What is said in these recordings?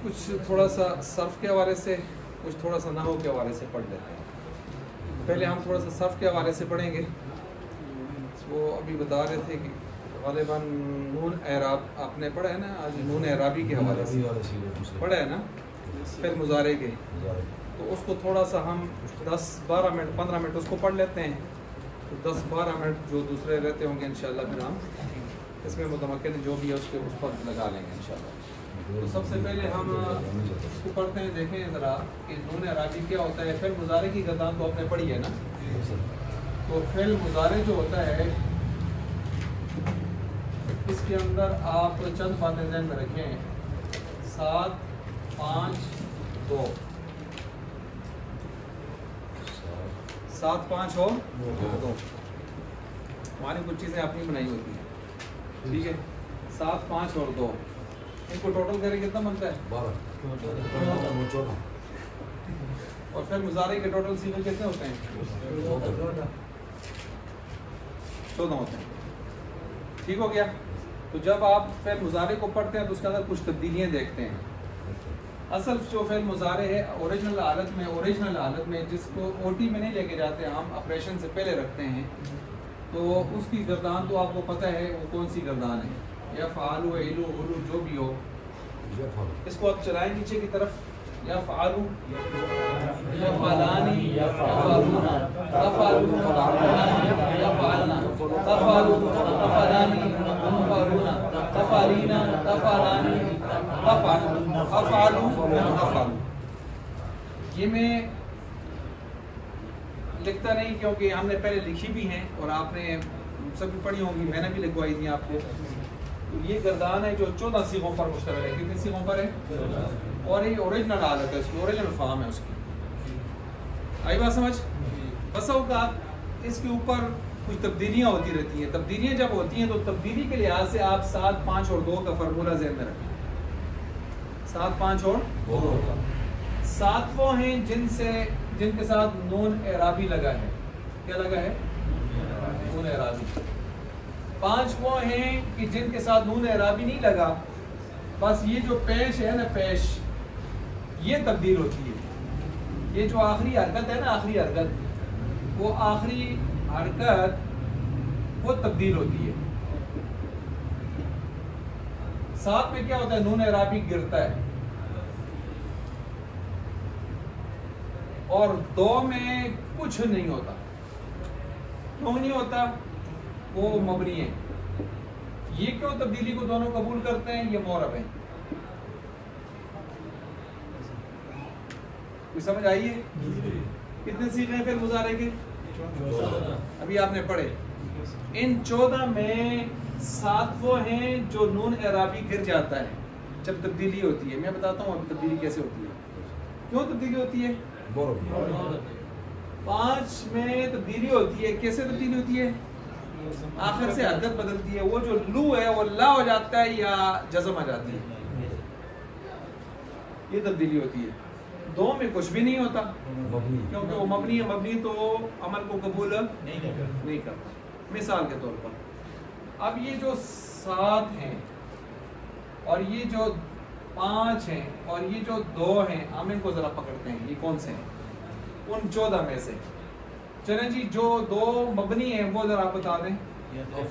کچھ تھوڑا سا صرف کے حوالے سے، کچھ تھوڑا سا نحو کے حوالے سے پڑھ لیتے ہیں۔ پہلے ہم تھوڑا سا صرف کے حوالے سے پڑھیں گے۔ وہ ابھی بتا رہے تھے کہ غالباً نون اعراب آپ نے پڑھا ہے نا، آج نون اعرابی کے حوالے سے پڑھا ہے نا، فعل مضارع کے، تو اس کو تھوڑا سا ہم 10-12 منٹ 15 منٹ اس کو پڑھ لیتے ہیں، تو 10-12 منٹ جو دوسرے رہتے ہوں گے انشاءاللہ پھر ہم اس میں متمکن جو بھی ہے اس کے اس پر لگا لیں گے انشاءاللہ۔ تو سب سے پہلے ہم اس کو پڑھتے ہیں، دیکھیں ذرا کہ نون اعرابی کیا ہوتا ہے۔ فعل مضارع کی گردان تو آپ نے پڑھی ہے نا، تو فعل مضارع جو ہوتا ہے اس کے اندر آپ چند باتیں ذہن میں رکھیں، 7 5 2، 7 5 اور 2، ہماری کچھ چیزیں اپنی بنائی ہوتی ہیں، ٹھیک ہے۔ 7 5 اور 2، ان کو ٹوٹل کریں کتنا بنتا ہے؟ 12۔ اور پھر مضارع کے ٹوٹل صیغے کتنے ہوتے ہیں؟ 14 ہوتے ہیں، ٹھیک ہو گیا۔ تو جب آپ فعل مضارع کو پڑھتے ہیں تو اس کے اندر کچھ تبدیلیاں دیکھتے ہیں۔ اصل جو فعل مضارع ہے اوریجنل حالت میں جس کو او ٹی میں نہیں لے کے جاتے، ہم آپریشن سے پہلے رکھتے ہیں، تو اس کی گردان تو آپ کو پتہ ہے وہ کون سی گردان ہے، یا فعالو علو علو جو بھی ہو۔ اس کو آپ چلائیں نیچے کی طرف، یا فعالو یا فعلانی یا فعلونا، تفعلو تفعلانی یا فعلنا، تفعلو تفعلانی تفعلونا، تفعلینا تفعلانی تفعلو، افعلو تفعلو۔ یہ میں لکھتا نہیں کیونکہ ہم نے پہلے لکھی بھی ہیں اور آپ نے سب پڑھی ہوں گی، میں نے بھی لکھوائی تھی آپ کو۔ تو یہ گردان ہے جو 14 صیغوں پر مشتمل ہے۔ کتنی صیغوں پر ہے؟ اور یہ اوریجنل حالت ہے، اس کی اوریجنل فارم ہے اس کی۔ آئی بات سمجھ؟ بس اوقات اس کے اوپر کچھ تبدیلیاں ہوتی رہتی ہیں۔ تبدیلیاں جب ہوتی ہیں تو تبدیلی کے لحاظ سے آپ 7 5 اور 2 کا فارمولہ ذہن میں رکھیں۔ 7 5 اور 2، 7 وہ ہیں جن کے ساتھ نون اعرابی لگا ہے۔ کیا لگا ہے؟ نون اعرابی۔ 5 وہ ہیں کہ جن کے ساتھ نون اعرابی نہیں لگا، بس یہ جو پیش ہے نا، پیش یہ تبدیل ہوتی ہے۔ یہ جو آخری حرکت ہے نا، آخری حرکت، وہ آخری حرکت وہ تبدیل ہوتی ہے۔ 7 میں کیا ہوتا ہے؟ نون اعرابی گرتا ہے، اور 2 میں کچھ نہیں ہوتا۔ کیوں نہیں ہوتا؟ وہ مبنی ہے۔ یہ کیوں تبدیلی کو دونوں قبول کرتے ہیں؟ یہ معرب ہیں۔ کوئی سمجھ آئی ہے؟ کتنے صیغے ہیں پھر مضارع کے؟ ابھی آپ نے پڑھے۔ ان 14 میں 7 وہ ہیں جو نون اعرابی گر جاتا ہے جب تبدیلی ہوتی ہے۔ میں بتاتا ہوں اب تبدیلی کیسے ہوتی ہے، کیوں تبدیلی ہوتی ہے۔ 5 میں تبدیلی ہوتی ہے، کیسے تبدیلی ہوتی ہے؟ آخر سے حرکت بدلتی ہے، وہ جو لو ہے وہ لا ہو جاتا ہے یا جزم آ جاتی ہے، یہ تبدیلی ہوتی ہے۔ 2 میں کچھ بھی نہیں ہوتا کیونکہ وہ مبنی ہے، مبنی تو عمل کو قبول نہیں کرتا۔ مثال کے طور پر اب یہ جو 7 ہیں اور یہ جو 5 ہیں اور یہ جو 2 ہیں، ہم ان کو ذرا پکڑتے ہیں، یہ کون سے ہیں ان 14 میں سے؟ چلیں جی، جو 2 مبنی ہیں وہ ذرا آپ بتا دیں۔ نہیں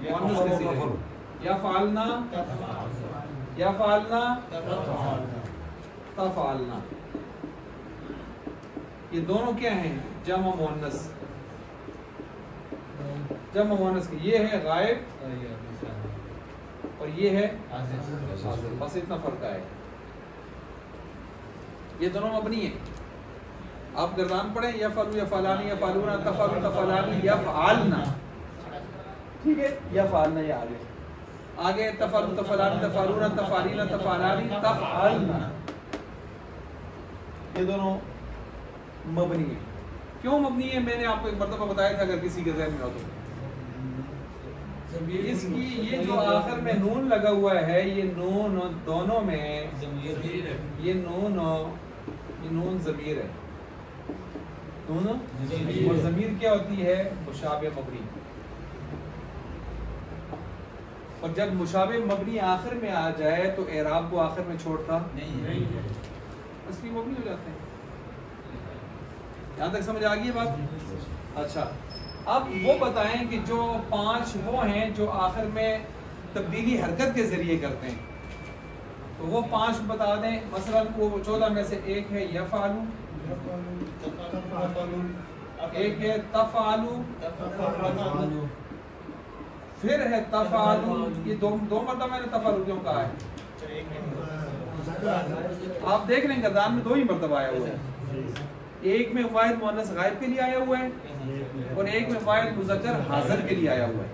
مؤنث کے صیغے، یا فعلنا یا فعلنا تفعلنا، یہ دونوں کیا ہیں؟ جمع مؤنث، جمع مؤنث کی۔ یہ ہے غائب اور یہ ہے حاضر، بس اتنا فرق ہے۔ یہ دونوں مبنی ہیں۔ آپ گردان پڑھیں، یا فعلو یا فعلانی یا فعلونا، تفعلو تفعلانی یا فعلنا، ٹھیک ہے، یا فعلنا، یا آگے تفعلو تفعلانی تفعلونا تفعلینا تفعلانی تفعلنا، یہ دونوں مبنی ہیں۔ کیوں مبنی ہے؟ میں نے آپ کو ایک مرتبہ بتایا تھا، اگر کسی کے ذہن میں ہو تو۔ اس کی یہ جو آخر میں نون لگا ہوا ہے، یہ نون دونوں میں، یہ نون ضمیر ہے، نون اور ضمیر کیا ہوتی ہے؟ مشابہ مبنی۔ اور جب مشابہ مبنی آخر میں آ جائے تو اعراب کو آخر میں چھوڑتا نہیں، اس لیے مبنی ہو جاتے ہیں۔ یہاں تک سمجھ آ گئی بات؟ اچھا، اب وہ بتائیں کہ جو 5 وہ ہیں جو آخر میں تبدیلی حرکت کے ذریعے کرتے ہیں، تو وہ 5 بتا دیں۔ مثلا وہ 14 میں سے ایک ہے یفعلو، ایک ہے تفعلو، پھر ہے تفعلو۔ یہ دو مرتبہ میں نے تفعلو کیوں کہا ہے؟ آپ دیکھ لیں گردان میں 2 ہی مرتبہ آیا ہوا ہے، ایک میں واحد مؤنث غائب کے لیے آیا ہوا ہے اور ایک میں واحد مذکر حاضر کے لیے آیا ہوا ہے۔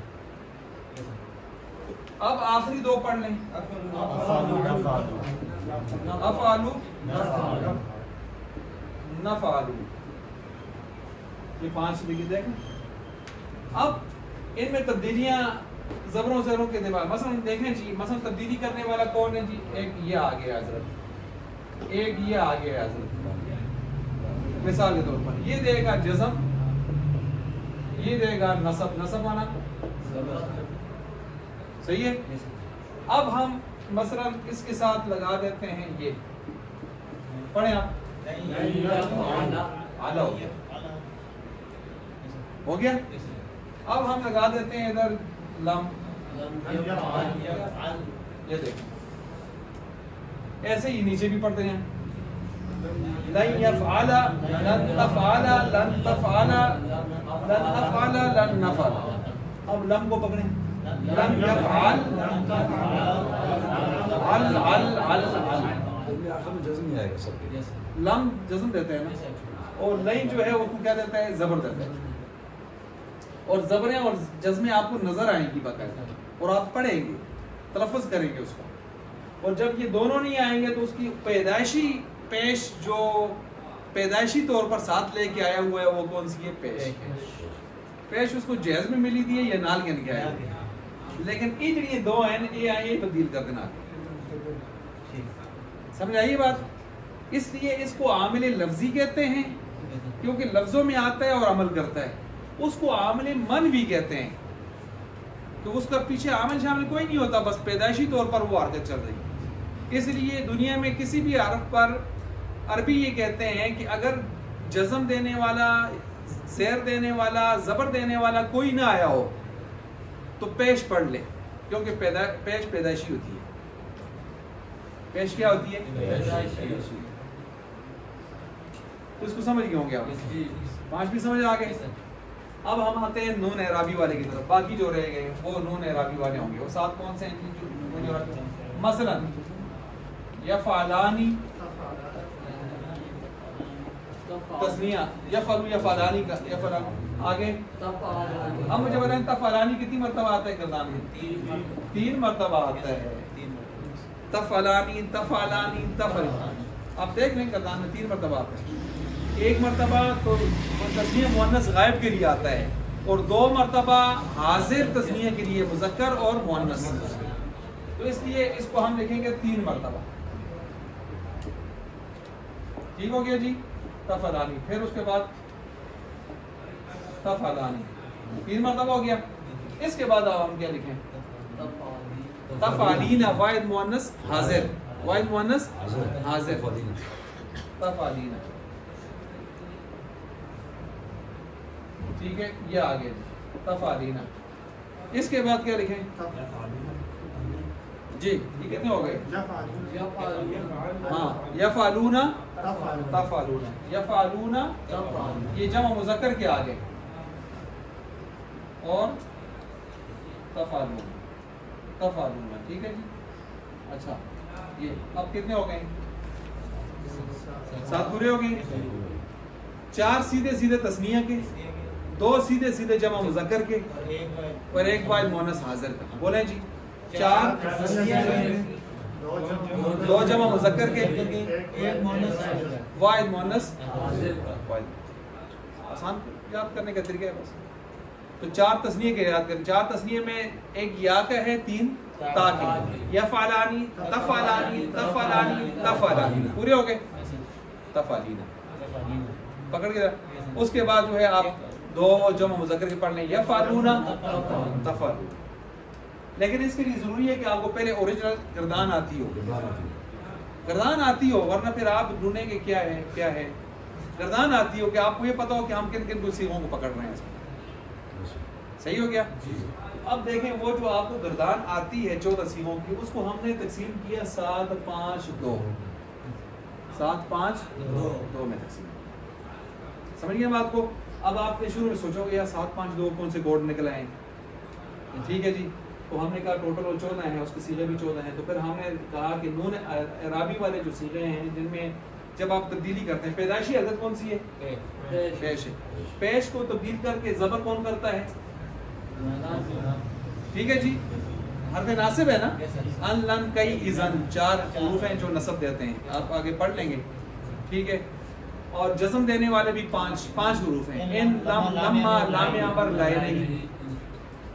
اب آخری 2 پڑھ لیں، افعلو نفعلو، یہ 5 لکھ دیکھیں۔ اب ان میں تبدیلیاں زبروں زیروں کے اعتبار، مثلا دیکھیں جی، مثلا تبدیلی کرنے والا کون ہے جی؟ ایک یہ آگے حضرت، ایک یہ آگے حضرت۔ مثال کے طور پر یہ دے گا جزم، یہ دے گا نصب، نصب آنا صحیح ہے۔ اب ہم مثلا اس کے ساتھ لگا دیتے ہیں یہ، پڑھیں آپ، آلہ ہو گیا۔ اب ہم لگا دیتے ہیں ادھر لم، یہ دیکھیں ایسے ہی نیچے بھی پڑھتے ہیں، لن يفعل لن تفعل لن تفعل لن افعل لن نفعل۔ اب لم کو پکڑیں، لم يفعل عل عل عل لم جزم دیتے ہیں نا، اور لین جو ہے اس کو کیا دیتا ہے؟ زبر دیتا ہے، اور زبریں اور جزمیں آپ کو نظر آئیں گی باقاعدہ، اور آپ پڑھیں گے، تلفظ کریں گے اس کو، اور جب یہ دونوں نہیں آئیں گے تو اس کی پیدائشی پیش جو پیدائشی طور پر ساتھ لے کے آیا ہوا ہے وہ کون سی ہے؟ پیش۔ پیش اس کو جہاز میں ملی دی ہے یا نال کے نکایا ہے، لیکن یہ جو یہ 2 ہیں یہ آئیں تبدیل کر دینا، سمجھ آئیے بات؟ اس لیے اس کو عامل لفظی کہتے ہیں کیونکہ لفظوں میں آتا ہے اور عمل کرتا ہے، اس کو عامل من بھی کہتے ہیں تو اس کا پیچھے عامل شامل کوئی نہیں ہوتا، بس پیدائشی طور پر وہ حرکت چل رہی ہے۔ اس لیے دنیا میں کسی بھی حرف پر عربی یہ کہتے ہیں کہ اگر جزم دینے والا، زیر دینے والا، زبر دینے والا کوئی نہ آیا ہو تو پیش پڑھ لے، کیونکہ پیش پیدائشی ہوتی ہے۔ پیش کیا ہوتی ہے؟ پیدائشی۔ اس کو سمجھ گئے ہوں گے آپ؟ 5 بھی سمجھ آ گئے۔ اب ہم آتے ہیں نون اعرابی والے کی طرف، باقی جو رہ گئے وہ نون اعرابی والے ہوں گے۔ وہ 7 کون سے ہیں؟ مثلا یفعلانی تسنیہ، یفعلو یفعلانی کا یفعلان، آگے اب مجھے بتائیں تفعلانی کتنی مرتبہ آتا ہے کردان میں؟ 3 مرتبہ آتا ہے، تفعلانی تفعلانی تفعلانی۔ آپ دیکھ لیں کردان میں 3 مرتبہ آتا ہے، 1 مرتبہ تو تسنیہ مؤنث غائب کے لیے آتا ہے اور 2 مرتبہ حاضر تسنیہ کے لیے مذکر اور مؤنث، تو اس لیے اس کو ہم لکھیں گے 3 مرتبہ۔ ٹھیک ہو گیا جی؟ تفعلانی، پھر اس کے بعد تفعلانی، 3 مرتبہ ہو گیا۔ اس کے بعد اب ہم کیا لکھیں؟ تفعلین، واحد مؤنث حاضر، واحد مؤنث حاضر، تفعلین، ٹھیک ہے، یہ آگے تفعلین۔ اس کے بعد کیا لکھیں؟ جی یہ کتنے ہو گئے؟ ہاں، یفعلون تفعلون، یفعلون یہ جمع مذکر کے آگے، اور تفعلون تفعلون، ٹھیک ہے جی۔ اچھا یہ اب کتنے ہو گئے؟ 7 پورے ہو گئے۔ 4 سیدھے سیدھے تسنیہ کے، 2 سیدھے سیدھے جمع مذکر کے اور 1 واحد مؤنث حاضر کا۔ بولیں جی، 4 تسنیہ کے، 2 جمع مذکر کے، 1 واحد مؤنث حاضر کا۔ آسان یاد کرنے کا طریقہ ہے بس۔ تو 4 تسنیہ کے یاد کریں، 4 تسنیہ میں 1 یا کا ہے، 3 تا کے، یفعلانی تفعلانی تفعلانی تفعلانی، پورے ہو گئے؟ تفعلین پکڑ کے۔ اس کے بعد جو ہے آپ 2 جمع مذکر کے پڑھ لیں، یفعلون تفعلون، لیکن اس کے لیے ضروری ہے کہ آپ کو پہلے اوریجنل گردان آتی ہو، گردان آتی ہو، ورنہ پھر آپ ڈھونڈیں گے کیا ہے کیا ہے. گردان آتی ہو کہ آپ کو یہ پتا ہو کہ ہم کن کن کو صیغوں کو پکڑ رہے ہیں. صحیح ہو گیا. اب دیکھیں وہ جو آپ کو گردان آتی ہے 14 صیغوں کی، اس کو ہم نے تقسیم کیا 7 5 2 7 5 2 میں تقسیم. سمجھ گئے بات کو. اب آپ نے شروع میں سوچو گے یار 7 5 2 کون سے کوڈ نکل آئے. ٹھیک ہے جی. تو ہم نے کہا ٹوٹل وہ 14 ہیں، اس کے صیغے بھی 14 ہیں. تو پھر ہم نے کہا کہ نون اعرابی والے جو صیغے ہیں جن میں جب آپ تبدیلی کرتے ہیں، پیدائشی عدد کون سی ہے؟ پیش ہے. پیش کو تبدیل کر کے زبر کون کرتا ہے؟ ٹھیک ہے جی. حرف ناصب ہے نا. ان لن کئی اذن 4 حروف ہیں جو نصب دیتے ہیں، آپ آگے پڑھ لیں گے. ٹھیک ہے. اور جزم دینے والے بھی 5 حروف ہیں. ان لم لما لام امر لائے نہیں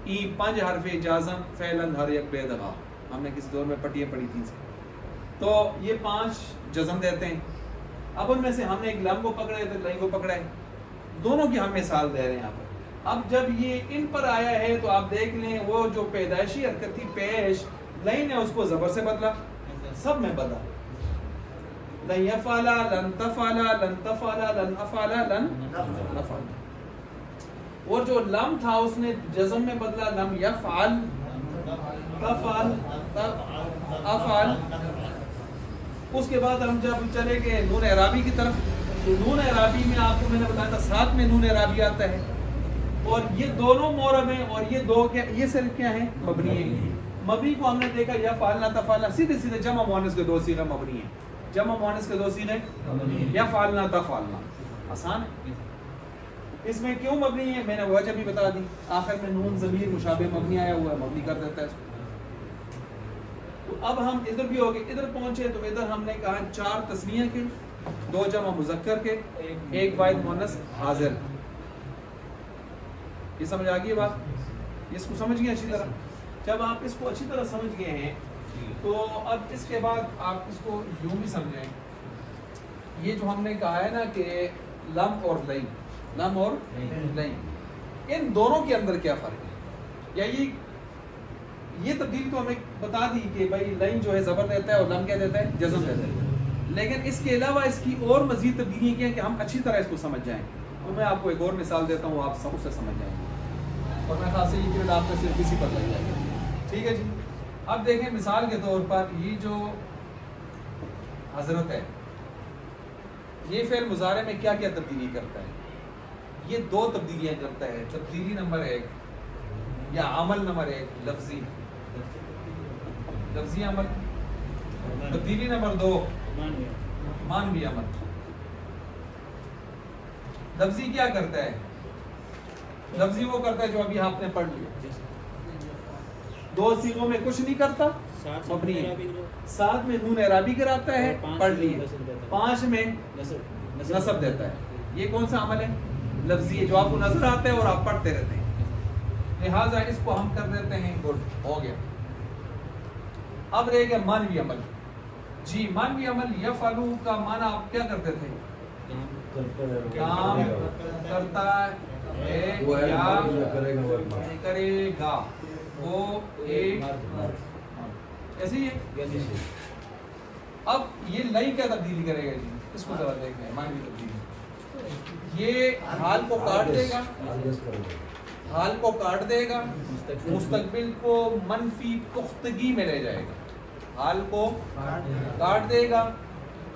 ای 5 حرف جازم فعلن ہر یک بے دغا. ہم نے کس دور میں پٹیاں پڑھی تھی. تو یہ 5 جزم دیتے ہیں. اب ان میں سے ہم نے ایک لم کو پکڑا ہے تو لائن کو پکڑا ہے. دونوں کی ہم مثال دے رہے ہیں یہاں پر. اب جب یہ ان پر آیا ہے تو آپ دیکھ لیں وہ جو پیدائشی حرکت تھی پیش، لائن نے اس کو زبر سے بدلا، سب میں بدلا. لن یفعلا لن تفعلا لن تفعلا لن افعلا لن نفعلا. اور جو لم تھا اس نے جزم میں بدلا، لم یفعل تفعل افعل. اس کے بعد ہم جب چلے گئے نون اعرابی کی طرف، تو نون اعرابی میں آپ کو میں نے بتایا تھا 7 میں نون اعرابی آتا ہے. اور یہ دونوں معرب ہیں اور یہ دو کیا، یہ صرف کیا ہیں؟ مبنی ہیں. مبنی کو ہم نے دیکھا یا فعلنا تفعلنا، سیدھے سیدھے جمع مؤنث کے 2 صیغے مبنی ہیں. جمع مؤنث کے 2 صیغے یا فعلنا تفعلنا. آسان ہے. اس میں کیوں مبنی ہے میں نے وجہ بھی بتا دی. آخر میں نون ضمیر مشابہ مبنی آیا ہوا ہے، مبنی کر دیتا ہے اس کو. تو اب ہم ادھر بھی ہو گئے، ادھر پہنچے تو ادھر ہم نے کہا 4 تسنیہ کے، 2 جمع مذکر کے، 1 واحد مؤنث حاضر. یہ سمجھ آ گئی بات؟ اس کو سمجھ گئے اچھی طرح؟ جب آپ اس کو اچھی طرح سمجھ گئے ہیں تو اب اس کے بعد آپ اس کو یوں بھی سمجھیں. یہ جو ہم نے کہا ہے نا کہ لم اور لین، لم اور لین، ان دونوں کے اندر کیا فرق ہے؟ یا یہ تبدیل تو ہمیں بتا دی کہ بھائی لین جو ہے زبر دیتا ہے اور لم کیا دیتا ہے؟ جزم دیتا ہے. لیکن اس کے علاوہ اس کی اور مزید تبدیلیاں کیا ہیں کہ ہم اچھی طرح اس کو سمجھ جائیں. تو میں آپ کو ایک اور مثال دیتا ہوں، آپ سب سے سمجھ جائیں گے. اور میں خاص یہ پیریڈ آپ کو صرف اسی پر لگ جائے گا. ٹھیک ہے جی. اب دیکھیں مثال کے طور پر یہ جو حضرت ہے، یہ فعل مضارع میں کیا کیا تبدیلی کرتا ہے؟ یہ 2 تبدیلیاں کرتا ہے. تبدیلی نمبر 1 یا عمل نمبر 1 لفظی عمل. تبدیلی نمبر 2 مانوی عمل. لفظی کیا کرتا ہے؟ لفظی وہ کرتا ہے جو ابھی آپ نے پڑھ لیا. 2 صیغوں میں کچھ نہیں کرتا، مبنی ہے. 7 میں نون اعرابی کراتا ہے، پڑھ لیے. 5 میں نصب دیتا ہے. یہ کون سا عمل ہے؟ لفظی ہے، جو آپ کو نظر آتا ہے اور آپ پڑھتے رہتے ہیں. لہٰذا اس کو ہم کر دیتے ہیں گڈ، ہو گیا. اب رہ گیا مانوی عمل. جی مانوی عمل یفعلو کا معنی آپ کیا کرتے تھے؟ کام کرتا ہے یا کرے گا. وہ ایک ایسے ہی ہے. اب یہ لئی کیا تبدیلی کرے گا جی؟ اس کو ذرا دیکھیں. مانوی تبدیلی یہ حال کو کاٹ دے گا، حال کو کاٹ دے گا، مستقبل کو منفی پختگی میں لے جائے گا. حال کو کاٹ دے گا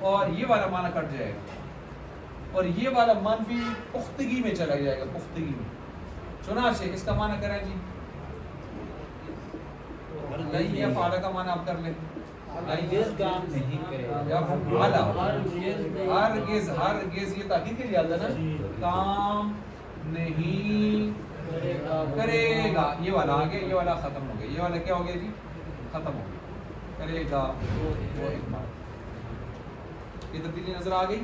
اور یہ والا معنی کٹ جائے گا اور یہ والا منفی پختگی میں چلا جائے گا. پختگی میں. چنانچہ اس کا معنی کریں جی. لئی یا فعلا کا معنی آپ کر لیں. ہرگز کام نہیں کرے گا. ہرگز ہرگز یہ تاکید کے لیے آتا ہے نا. کام نہیں کرے گا. یہ والا آگے، یہ والا ختم ہو گیا. یہ والا کیا ہو گیا جی؟ ختم ہو گیا. کرے گا وہ ایک بار. یہ تبدیلی نظر آ گئی.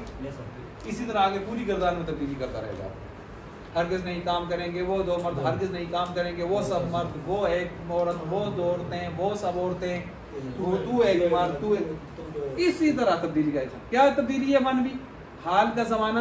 اسی طرح آگے پوری گردان میں تبدیلی کرتا رہے گا. ہرگز نہیں کام کریں گے وہ 2 مرد، ہرگز نہیں کام کریں گے وہ سب مرد، وہ ایک عورت، وہ 2 عورتیں، وہ سب عورتیں، تو ایک مرد، تو ایک. اسی طرح تبدیلی کا کیا تبدیلی ہے؟ مانوی حال کا زمانہ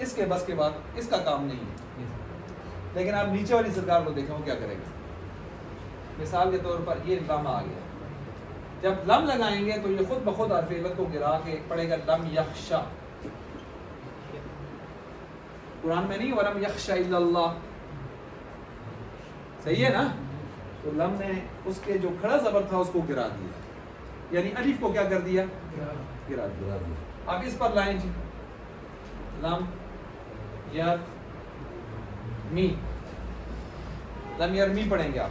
اس کے بس کے بعد اس کا کام نہیں ہے. لیکن آپ نیچے والی سرکار کو دیکھیں وہ کیا کرے گا. مثال کے طور پر یہ لم آ گیا, جب لم لگائیں گے تو یہ خود بخود حرف علت کو گرا کے پڑے گا لم یخشا. قرآن میں نہیں ولم یخشا الا اللہ, صحیح ہے نا. تو لم نے اس کے جو کھڑا زبر تھا اس کو گرا دیا, یعنی الف کو کیا کر دیا, گرا دیا. اب اس پر لائیں جی, لم یرمی, لم یرمی پڑھیں گے آپ.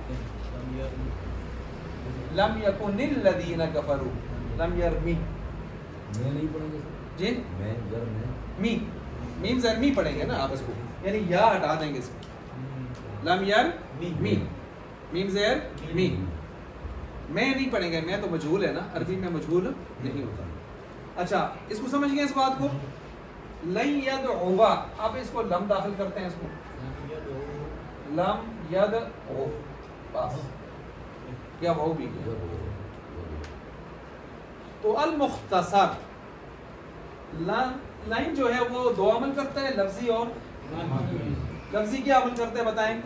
لم یکن الذین کفروا, لم یرمی میں نہیں پڑھیں گے جی, میں می میم زیر می پڑھیں گے نا آپ اس کو, یعنی یا ہٹا دیں گے اس کو. لم یرمی, میم زیر می, میں نہیں پڑھیں گے. میں تو مجہول ہے نا, عربی میں مجہول نہیں ہوتا. اچھا اس کو سمجھ گئے اس بات کو. لن یدعوا, آپ اس کو لم داخل کرتے ہیں, اس کو لم یدعو, بس یا وہ بھی. تو المختصر لائن جو ہے وہ دو عمل کرتا ہے, لفظی اور لفظی کیا عمل کرتا ہے بتائیں.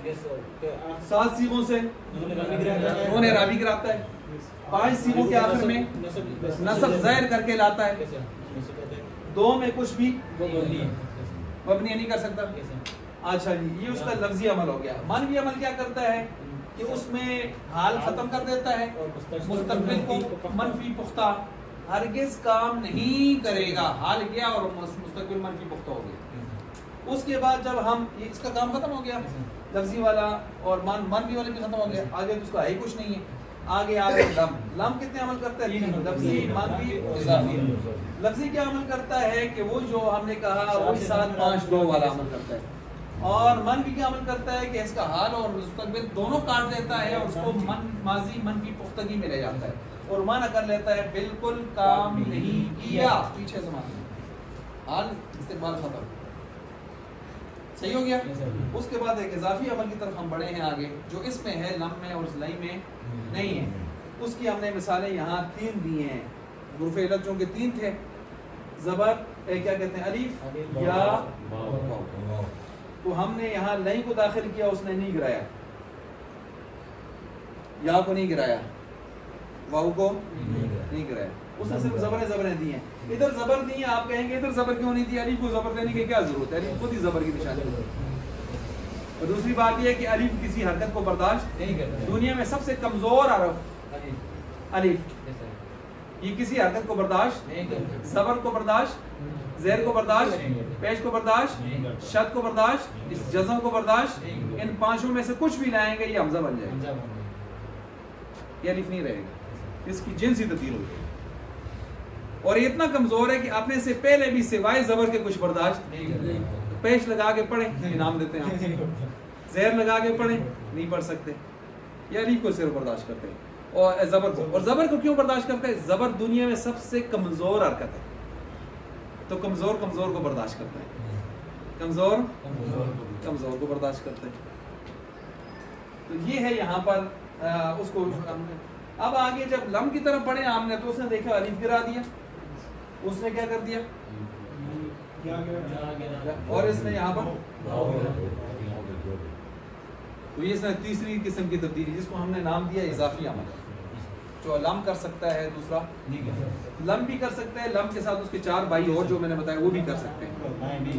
7 سیغوں سے نون اعرابی کراتا ہے, 5 سیغوں کے آخر میں نصب ظاہر کر کے لاتا ہے, 2 میں کچھ بھی مبنی نہیں کر سکتا. اچھا جی, یہ اس کا لفظی عمل ہو گیا. معنوی عمل کیا کرتا ہے کہ اس میں حال ختم کر دیتا ہے, مستقبل کو منفی پختہ ہرگز کام نہیں کرے گا. حال گیا اور مستقبل منفی پختہ ہو گیا. اس کے بعد جب ہم اس کا کام ختم ہو گیا, لفظی والا اور منفی والے بھی ختم ہو گیا, آگے تو اس کا ہے کچھ نہیں ہے. آگے لم, لم کتنے عمل کرتا ہے, لفظی, منفی, اضافی. لفظی کیا عمل کرتا ہے کہ وہ جو ہم نے کہا وہ 7 5 2 والا عمل کرتا ہے. اور منفی کیا عمل کرتا ہے کہ اس کا حال اور مستقبل دونوں کاٹ دیتا ہے اور اس کو ماضی منفی پختگی میں لے جاتا ہے اور معنی کر لیتا ہے بالکل کام نہیں کیا پیچھے زمانے میں, حال استقبال ختم. صحیح ہو گیا. اس کے بعد ایک اضافی عمل کی طرف ہم بڑھے ہیں آگے, جو اس میں ہے, لم میں اور لئی میں نہیں ہے. اس کی ہم نے مثالیں یہاں 3 دی ہیں. حروف علت جو کہ 3 تھے, زبر کیا کہتے ہیں, الف یا واو. تو ہم نے یہاں لئی کو داخل کیا, اس نے نہیں گرایا, یا کو نہیں گرایا, واو کو نہیں گرایا, اس نے صرف زبریں دی ہیں. ادھر زبر دی ہیں, آپ کہیں گے ادھر زبر کیوں نہیں دی, الف کو زبر دینے کی کیا ضرورت ہے, الف خود ہی زبر کی نشانی ہے. اور دوسری بات یہ ہے کہ الف کسی حرکت کو برداشت نہیں کرتا. دنیا میں سب سے کمزور حرف الف, یہ کسی حرکت کو برداشت نہیں کرتا. زبر کو برداشت, زیر کو برداشت, پیش کو برداشت, شد کو برداشت, جزم کو برداشت. ان 5 میں سے کچھ بھی لائیں گے یہ حمزہ بن جائے گا, یہ الف نہیں رہے گا, اس کی جنسی تبدیل ہوگی. اور یہ اتنا کمزور ہے کہ اپنے سے پہلے بھی سوائے زبر کے کچھ برداشت نہیں کرتے. پیش لگا کے پڑھیں, انعام دیتے ہیں. زیر لگا کے پڑھیں, نہیں پڑھ سکتے. یہ الف کو صرف برداشت کرتے ہیں, اور زبر کو. اور زبر کو کیوں برداشت کرتے ہیں, زبر دنیا میں سب سے کمزور حرکت ہے, تو کمزور کو برداشت کرتا ہے, کمزور کو برداشت کرتا ہے. تو یہ ہے یہاں پر اس کو. اب آگے جب لم کی طرف پڑھے ہم نے, تو اس نے دیکھا الف گرا دیا, اس نے کیا کر دیا, اور اس نے یہاں پر, تو یہ اس نے تیسری قسم کی تبدیلی, جس کو ہم نے نام دیا اضافی عمل, جو لم کر سکتا ہے, دوسرا لم بھی کر سکتا ہے, لم کے ساتھ اس کے 4 بھائی اور جو میں نے بتایا وہ بھی کر سکتے ہیں,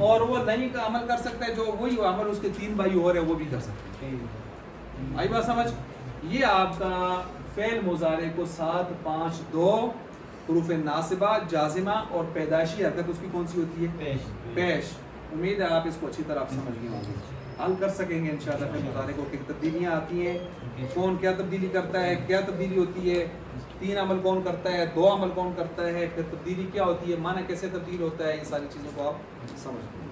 اور وہ نہیں کا عمل کر سکتا ہے, جو وہی عمل اس کے 3 بھائی اور ہیں وہ بھی کر سکتے ہیں. آئی بات سمجھ. یہ آپ کا فعل مضارع کو 7 5 2 حروف ناصبہ, جازمہ اور پیدائشی حرکت اس کی کون سی ہوتی ہے, پیش. امید ہے آپ اس کو اچھی طرح سمجھ گئے ہوں گے, حل کر سکیں گے انشاءاللہ. فعل مضارع کو کہ تبدیلیاں آتی ہیں, کون کیا تبدیلی کرتا ہے, کیا تبدیلی ہوتی ہے, 3 عمل کون کرتا ہے, 2 عمل کون کرتا ہے, پھر تبدیلی کیا ہوتی ہے, معنی کیسے تبدیل ہوتا ہے, یہ ساری چیزوں کو آپ سمجھ گئے.